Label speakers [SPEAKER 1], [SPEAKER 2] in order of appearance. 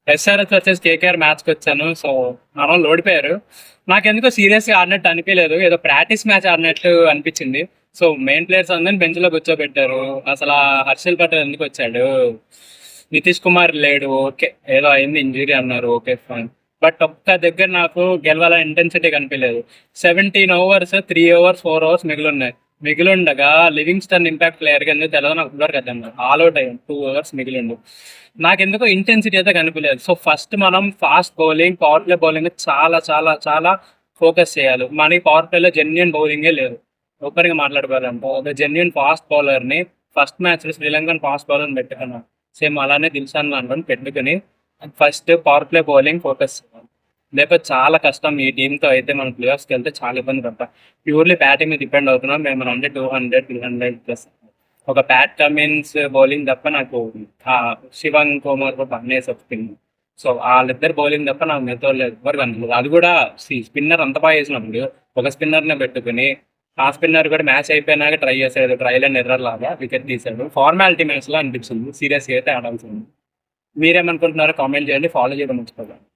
[SPEAKER 1] SRS వచ్చేసి KKR మ్యాచ్కి వచ్చాను. సో మన వాళ్ళు ఓడిపోయారు. నాకెందుకో సీరియస్గా ఆడినట్టు అనిపించలేదు, ఏదో ప్రాక్టీస్ మ్యాచ్ ఆడినట్టు అనిపించింది. సో మెయిన్ ప్లేయర్స్ అందరిని బెంచ్ లో కూర్చోబెట్టారు. అసలు ఆ హర్షల్ పటేల్ ఎందుకు వచ్చాడు, నితీష్ కుమార్ లేడు, ఓకే ఏదో అయింది ఇంజురీ అన్నారు, ఓకే ఫైన్. బట్ ఒక్క దగ్గర నాకు గెలవాలని ఇంటెన్సిటీ కనిపించలేదు. 17 ఓవర్స్ 3 ఓవర్స్ 4 ఓవర్స్ మిగిలిండగా లివింగ్స్టన్ ఇంపాక్ట్ ప్లేయర్ కింద తెలియదు నాకు ఇప్పటివరకు అర్థం కాదు. ఆల్ అవుట్ అయ్యాం 2 ఓవర్స్ మిగిలిండు. నాకెందుకో ఇంటెన్సిటీ అయితే కనిపించలేదు. సో ఫస్ట్ మనం fast bowling, power play bowling చాలా చాలా చాలా ఫోకస్ చేయాలి. మనకి పవర్ ప్లేలో జెన్యున్ బౌలింగే లేదు. ఒక్కరికి మాట్లాడుకోవాలంటే ఒక జెన్యున్ ఫాస్ట్ బౌలర్ని ఫస్ట్ మ్యాచ్లో శ్రీలంకన్ ఫాస్ట్ బౌలర్ని పెట్టుకున్నాం. సేమ్ అలానే దిల్షాన్ లాంటి పెట్టుకుని first power play bowling focus చేయాలి. లేకపోతే చాలా కష్టం. ఈ టీంతో అయితే మనం ప్లేయర్స్కి వెళ్తే చాలా ఇబ్బంది పడతాం. ప్యూర్లీ బ్యాటింగ్ మీద డిపెండ్ అవుతున్నాం మేము. అంటే 200 ప్లస్ ఒక ప్యాట్ కమిన్స్ బౌలింగ్ తప్ప నాకు శివంగ్ కోమర్ కూడా పన్నేసి వస్తుంది. సో వాళ్ళిద్దరు బౌలింగ్ తప్ప నాకు మిగతా ఎవరు కనలేదు. అది కూడా స్పిన్నర్ అంత బాగా వేసినప్పుడు ఒక స్పిన్నర్నే పెట్టుకుని ఆ స్పిన్నర్ కూడా మ్యాచ్ అయిపోయినాక ట్రై చేసాడు, ట్రైల్ అండ్ ఎర్రర్ లాగా వికెట్ తీసాడు. ఫార్మాలిటీ మ్యాచ్ లా అనిపించింది. సీరియస్గా అయితే ఆడాల్సింది. మీరేమనుకుంటున్నారో కామెంట్ చేయండి, ఫాలో చేయడం మర్చిపోకండి.